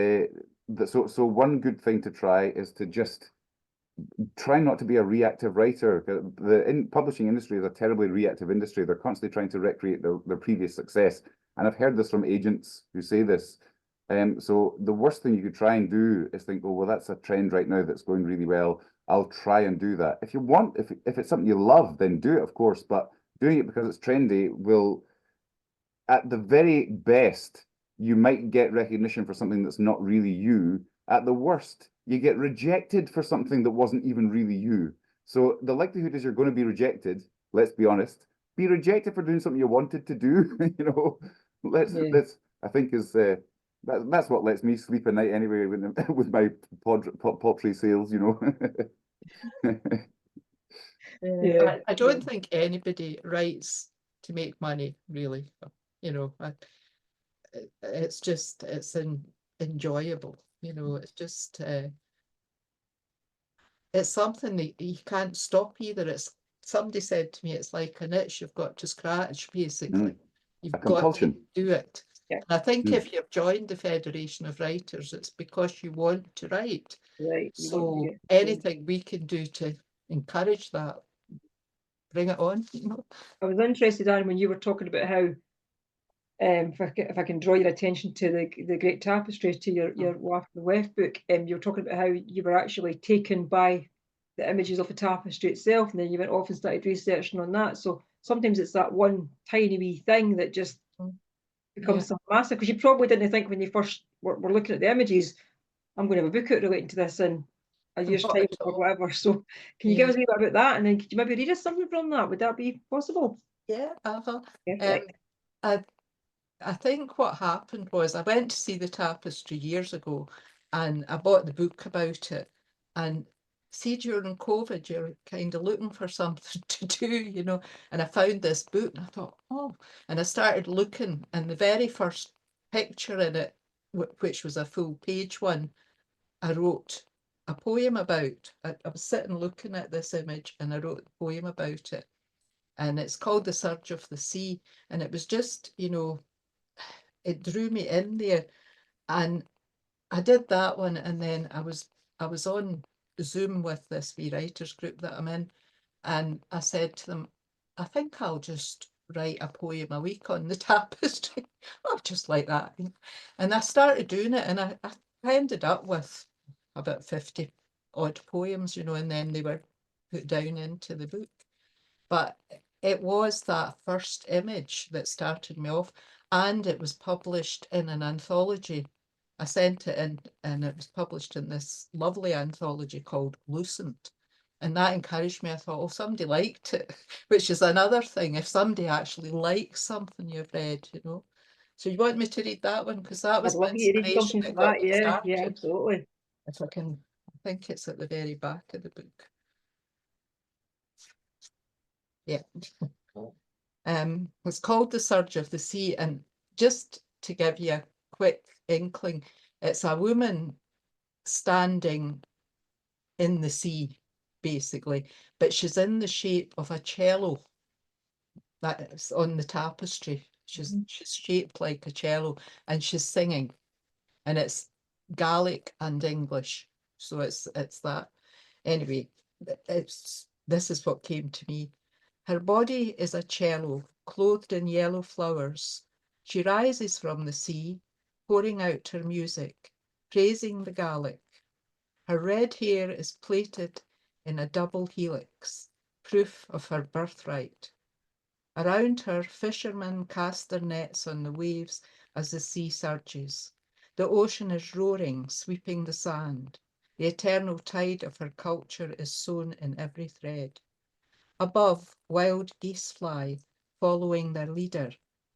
Speaker 3: so one good thing to try is to just try not to be a reactive writer. The publishing industry is a terribly reactive industry. They're constantly trying to recreate their previous success. And I've heard this from agents who say this. So the worst thing you could try and do is think, oh, well, that's a trend right now that's going really well. I'll try and do that. If you want, if it's something you love, then do it, of course. But doing it because it's trendy will, at the very best, you might get recognition for something that's not really you. At the worst, you get rejected for something that wasn't even really you. So the likelihood is you're going to be rejected. Let's be honest. Be rejected for doing something you wanted to do. Let's. I think is that's what lets me sleep at night anyway with my poultry sales.
Speaker 1: I don't think anybody writes to make money, really. It's enjoyable. It's just it's something that you can't stop either. Somebody said to me, it's like an itch you've got to scratch, basically. You've got to do it.
Speaker 2: Yeah.
Speaker 1: And I think if you've joined the Federation of Writers, it's because you want to write.
Speaker 2: Right.
Speaker 1: So anything we can do to encourage that, bring it on.
Speaker 2: I was interested, Anne, when you were talking about how, if I can draw your attention to the Great Tapestry, to your Waft the Weft book, you were talking about how you were actually taken by the images of the tapestry itself, and then you went off and started researching on that. So sometimes it's that one tiny wee thing that just becomes something massive, because you probably didn't think when you first were looking at the images, I'm going to have a book out relating to this in a year's time or whatever. So can you give us a bit about that, and then could you maybe read us something from that? Would that be possible?
Speaker 1: Yeah. I think what happened was I went to see the tapestry years ago, and I bought the book about it, and see, during COVID, you're kind of looking for something to do, you know, and I found this book and I thought, oh, and I started looking, and the very first picture in it, which was a full page one, I wrote a poem about. I was sitting looking at this image and I wrote a poem about it. And it's called The Surge of the Sea. And it was just, you know, it drew me in there. And I did that one, and then I was on Zoom with this wee writers group that I'm in, and I said to them, I think I'll just write a poem a week on the tapestry. Oh, just like that. And I started doing it, and I ended up with about 50 odd poems, you know, and then they were put down into the book. But it was that first image that started me off, and it was published in an anthology. I sent it in, and it was published in this lovely anthology called Lucent. And that encouraged me. I thought, oh, somebody liked it, which is another thing. If somebody actually likes something you've read, you know. So you want me to read that one? Because that
Speaker 2: I'd
Speaker 1: was my
Speaker 2: love you to read
Speaker 1: inspiration
Speaker 2: something
Speaker 1: that
Speaker 2: for
Speaker 1: got
Speaker 2: that.
Speaker 1: me
Speaker 2: Yeah, yeah,
Speaker 1: started.
Speaker 2: absolutely.
Speaker 1: If I can, I think it's at the very back of the book. Yeah. It's called The Surge of the Sea. And just to give you a quick inkling, it's a woman standing in the sea, basically, but she's in the shape of a cello that is on the tapestry. She's shaped like a cello, and she's singing, and it's Gaelic and English. So it's that. Anyway, this is what came to me. Her body is a cello, clothed in yellow flowers. She rises from the sea, pouring out her music, praising the Gaelic. Her red hair is plaited in a double helix, proof of her birthright. Around her, fishermen cast their nets on the waves as the sea surges. The ocean is roaring, sweeping the sand. The eternal tide of her culture is sewn in every thread. Above, wild geese fly, following their leader,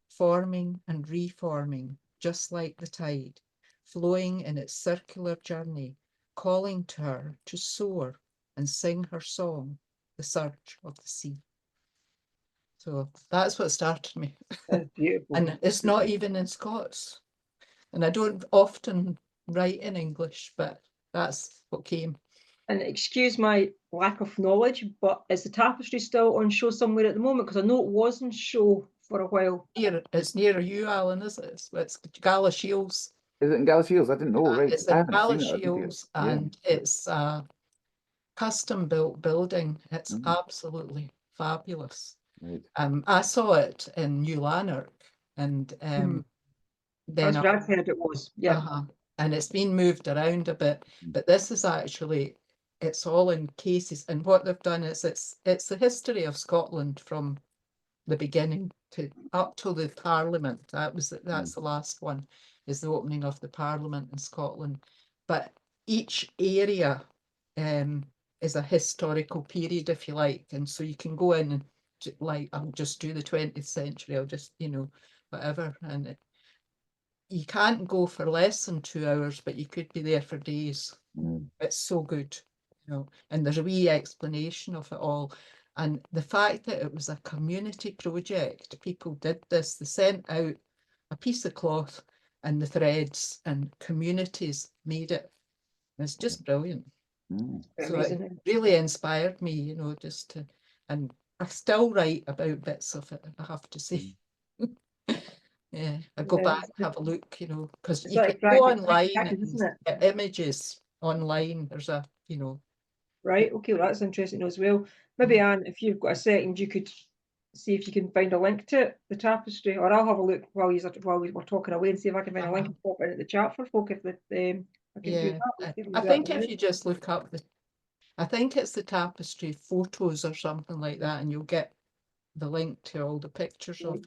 Speaker 1: forming and reforming, just like the tide, flowing in its circular journey, calling to her to soar and sing her song, the surge of the sea. So that's what started me.
Speaker 2: That's beautiful.
Speaker 1: And it's not even in Scots. And I don't often write in English, but that's what came.
Speaker 2: And excuse my lack of knowledge, but is the tapestry still on show somewhere at the moment? Because I know it was on show for a while.
Speaker 1: It's near you, Alan, is it? It's Gala Shields.
Speaker 3: Is it in Galashiels? I didn't know, right?
Speaker 1: It's
Speaker 3: I
Speaker 1: in
Speaker 3: haven't
Speaker 1: Gala
Speaker 3: seen it. I did
Speaker 1: Shields,
Speaker 3: yeah.
Speaker 1: and it's a custom built building. It's
Speaker 3: Mm.
Speaker 1: absolutely fabulous.
Speaker 3: Right.
Speaker 1: I saw it in New Lanark, and then
Speaker 2: That's what I've heard it was. Yeah.
Speaker 1: and it's been moved around a bit, but this is actually, it's all in cases, and what they've done is it's the history of Scotland from the beginning to up to the Parliament. That's the last one, is the opening of the Parliament in Scotland. But each area is a historical period, if you like, and so you can go in and like, I'll just do the 20th century, I'll just, you know, whatever, and you can't go for less than 2 hours, but you could be there for days. It's so good, you know, and there's a wee explanation of it all. And the fact that it was a community project, people did this, they sent out a piece of cloth and the threads, and communities made it. It's just brilliant. So it really inspired me, you know, just to, and I still write about bits of it, I have to say. Yeah, I go back, have a look, you know, because you can go online and get images online. There's a, you know.
Speaker 2: Right, okay, well, that's interesting as well. Maybe, Anne, if you've got a second, you could see if you can find a link to it, the tapestry, or I'll have a look while we're talking away and see if I can find a link and pop it in the chat for folk if I can do that.
Speaker 1: I think if you just look up I think it's the tapestry photos or something like that, and you'll get the link to all the pictures of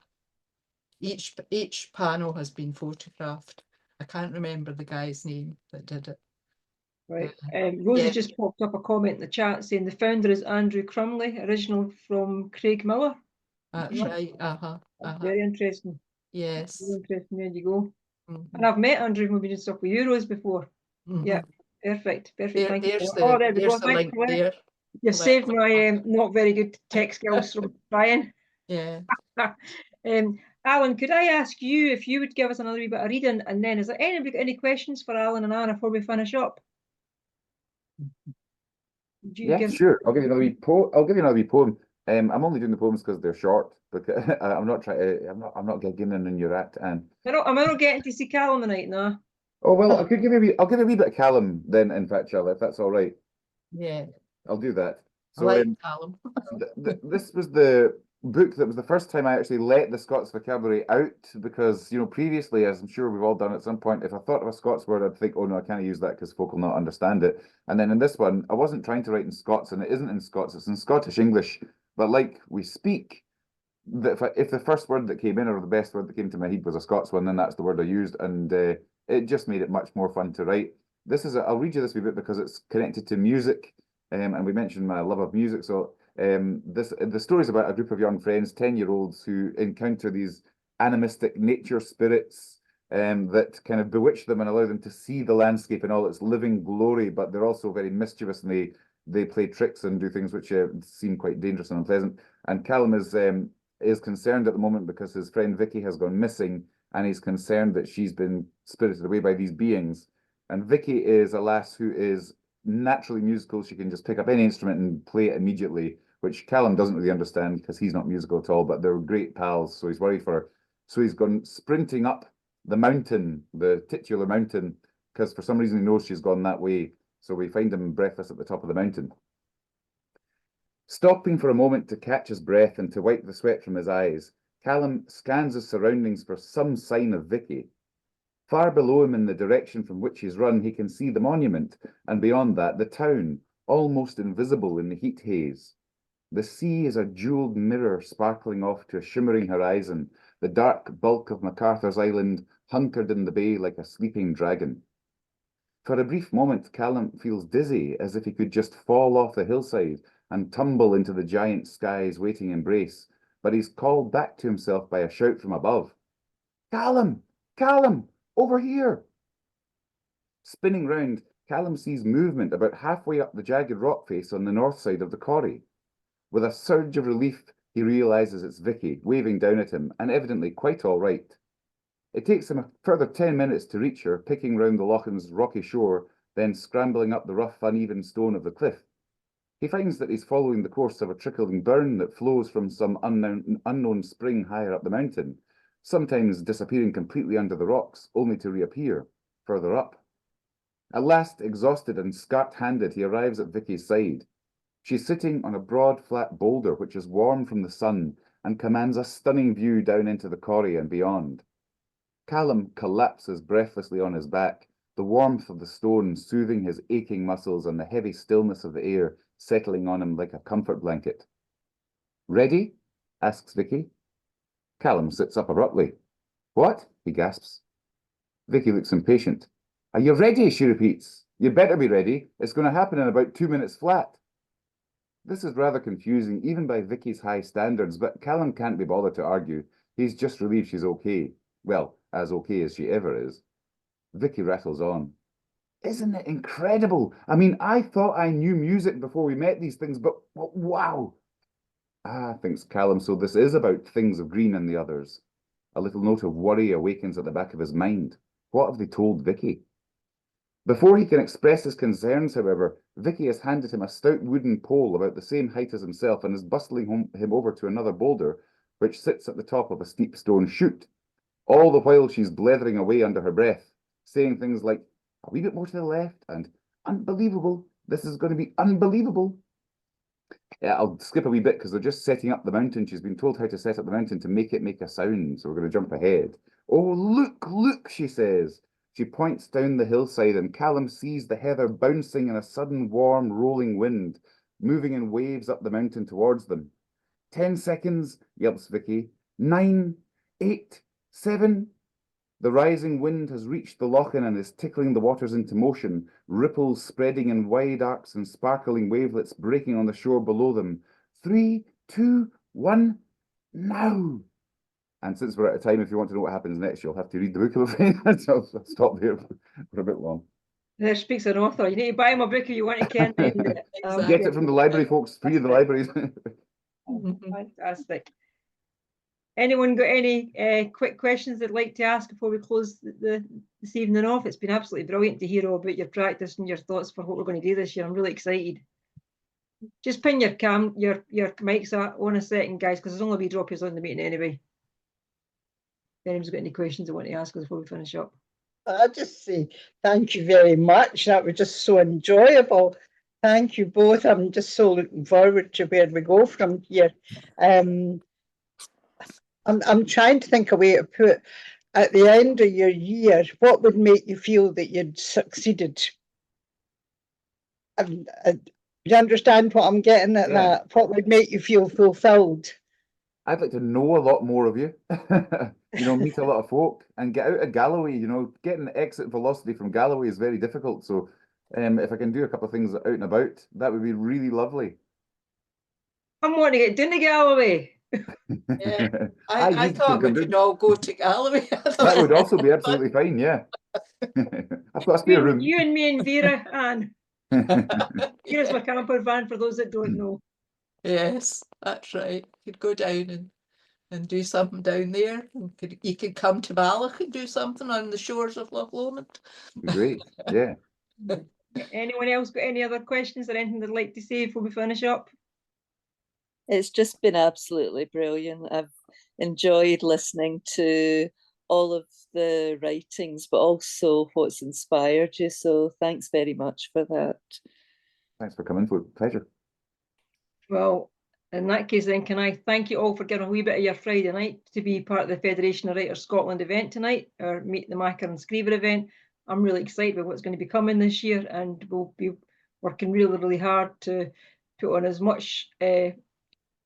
Speaker 1: each panel has been photographed. I can't remember the guy's name that did it.
Speaker 2: Right. Rosie just popped up a comment in the chat saying the founder is Andrew Crumley, original from Craig Miller.
Speaker 1: That's right.
Speaker 2: Very interesting.
Speaker 1: Yes.
Speaker 2: Very interesting. There you go. And I've met Andrew when we did stuff with Euros before. Yeah. Perfect. Thank you.
Speaker 1: There's
Speaker 2: Oh, there we go.
Speaker 1: the
Speaker 2: Thanks,
Speaker 1: link
Speaker 2: Colette.
Speaker 1: there.
Speaker 2: You
Speaker 1: Colette.
Speaker 2: saved my not very good tech skills from Brian.
Speaker 1: Yeah.
Speaker 2: Alan, could I ask you if you would give us another wee bit of reading, and then is there anybody got any questions for Alan and Anna before we finish up? Would you
Speaker 3: Yeah,
Speaker 2: give?
Speaker 3: sure. I'll give you another wee poem. I'll give you another wee poem. I'm only doing the poems because they're short. Because I'm not trying to. I'm not getting in your act. And
Speaker 2: Am I not getting to see Callum tonight? No.
Speaker 3: oh well, I could give you. I'll give you a wee bit of Callum then. In fact, Charlotte, if that's all right,
Speaker 1: Yeah.
Speaker 3: I'll do that.
Speaker 1: I
Speaker 3: So
Speaker 1: like Callum.
Speaker 3: this was the book that was the first time I actually let the Scots vocabulary out because, you know, previously, as I'm sure we've all done at some point, if I thought of a Scots word, I'd think, oh no, I can't use that because folk will not understand it. And then in this one, I wasn't trying to write in Scots, and it isn't in Scots, it's in Scottish English. But like we speak, if the first word that came in or the best word that came to my head was a Scots one, then that's the word I used, and it just made it much more fun to write. I'll read you this wee bit because it's connected to music, and we mentioned my love of music. So the story is about a group of young friends, 10-year-olds, who encounter these animistic nature spirits that kind of bewitch them and allow them to see the landscape in all its living glory, but they're also very mischievous, and they play tricks and do things which seem quite dangerous and unpleasant. And Callum is concerned at the moment because his friend Vicky has gone missing, and he's concerned that she's been spirited away by these beings. And Vicky is a lass who is naturally musical. She can just pick up any instrument and play it immediately, which Callum doesn't really understand because he's not musical at all, but they're great pals, so he's worried for her. So he's gone sprinting up the mountain, the titular mountain, because for some reason he knows she's gone that way. So we find him breathless at the top of the mountain. Stopping for a moment to catch his breath and to wipe the sweat from his eyes, Callum scans his surroundings for some sign of Vicky. Far below him in the direction from which he's run, he can see the monument, and beyond that, the town, almost invisible in the heat haze. The sea is a jewelled mirror sparkling off to a shimmering horizon, the dark bulk of MacArthur's Island hunkered in the bay like a sleeping dragon. For a brief moment, Callum feels dizzy, as if he could just fall off the hillside and tumble into the giant sky's waiting embrace, but he's called back to himself by a shout from above. Callum! Callum! Over here! Spinning round, Callum sees movement about halfway up the jagged rock face on the north side of the corrie. With a surge of relief, he realises it's Vicky, waving down at him, and evidently quite all right. It takes him a further 10 minutes to reach her, picking round the Lochan's rocky shore, then scrambling up the rough, uneven stone of the cliff. He finds that he's following the course of a trickling burn that flows from some unknown spring higher up the mountain, sometimes disappearing completely under the rocks, only to reappear further up. At last, exhausted and scarf-handed, he arrives at Vicky's side. She's sitting on a broad, flat boulder which is warm from the sun and commands a stunning view down into the corrie and beyond. Callum collapses breathlessly on his back, the warmth of the stone soothing his aching muscles and the heavy stillness of the air settling on him like a comfort blanket. Ready? Asks Vicky. Callum sits up abruptly. What? He gasps. Vicky looks impatient. Are you ready? She repeats. You'd better be ready. It's going to happen in about 2 minutes flat. This is rather confusing, even by Vicky's high standards, but Callum can't be bothered to argue. He's just relieved she's okay. Well, as okay as she ever is. Vicky rattles on. Isn't it incredible? I mean, I thought I knew music before we met these things, but wow. Ah, thinks Callum, so this is about things of green and the others. A little note of worry awakens at the back of his mind. What have they told Vicky? Before he can express his concerns, however, Vicky has handed him a stout wooden pole about the same height as himself and is bustling him over to another boulder, which sits at the top of a steep stone chute. All the while she's blethering away under her breath, saying things like, a wee bit more to the left, and unbelievable, this is going to be unbelievable. Yeah, I'll skip a wee bit because they're just setting up the mountain. She's been told how to set up the mountain to make it make a sound, so we're going to jump ahead. Oh, look, she says. She points down the hillside and Callum sees the heather bouncing in a sudden warm rolling wind, moving in waves up the mountain towards them. 10 seconds, yelps Vicky. 9, 8, 7. The rising wind has reached the Lochan and is tickling the waters into motion, ripples spreading in wide arcs and sparkling wavelets breaking on the shore below them. 3, 2, 1, now! And since we're out of time, if you want to know what happens next, you'll have to read the book, I'm afraid. So I'll stop there for a bit long.
Speaker 2: There speaks an author. You need to buy my book if you want to ken it.
Speaker 1: Exactly.
Speaker 3: Get it from the library, folks. Free of the libraries.
Speaker 2: Fantastic. Anyone got any quick questions they'd like to ask before we close this evening off? It's been absolutely brilliant to hear all about your practice and your thoughts for what we're going to do this year. I'm really excited. Just pin your mics on a second, guys, because there's only wee droppies on the meeting anyway. If anyone's got any questions they want to ask us before we finish up.
Speaker 4: I just say thank you very much. That was just so enjoyable. Thank you both. I'm just so looking forward to where we go from here. I'm trying to think of a way to put at the end of your year, what would make you feel that you'd succeeded? You understand what I'm getting at?
Speaker 3: Yeah.
Speaker 4: That? What would make you feel fulfilled?
Speaker 3: I'd like to know a lot more of you. You know, meet a lot of folk and get out of Galloway. You know, getting exit velocity from Galloway is very difficult. So if I can do a couple of things out and about, that would be really lovely.
Speaker 2: I'm wanting to get down to Galloway.
Speaker 1: Yeah.
Speaker 3: I
Speaker 1: I
Speaker 3: need to
Speaker 1: thought we
Speaker 3: come
Speaker 1: could
Speaker 3: down.
Speaker 1: all go to Galloway.
Speaker 3: That would also be absolutely fine, yeah. I've got a spare room.
Speaker 2: You and me and Vera, Anne. Here's my camper van for those that don't know.
Speaker 1: Yes, that's right. You'd go down and do something down there. And you could come to Balloch and do something on the shores of Loch Lomond.
Speaker 3: Great, yeah.
Speaker 2: Anyone else got any other questions or anything they'd like to say before we finish up?
Speaker 5: It's just been absolutely brilliant. I've enjoyed listening to all of the writings, but also what's inspired you. So thanks very much for that.
Speaker 3: Thanks for coming. Pleasure.
Speaker 2: Well, in that case then, can I thank you all for giving a wee bit of your Friday night to be part of the Federation of Writers Scotland event tonight, or Meet the Makar and Scriever event. I'm really excited about what's going to be coming this year, and we'll be working really, really hard to put on as much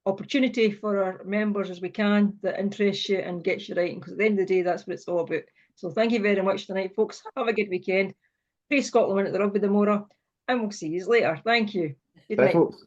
Speaker 2: opportunity for our members as we can that interests you and gets you writing, because at the end of the day, that's what it's all about. So thank you very much tonight, folks. Have a good weekend. Praise Scotland at the Rugby the Mora, and we'll see you later. Thank you. Good
Speaker 3: Bye,
Speaker 2: night.
Speaker 3: folks.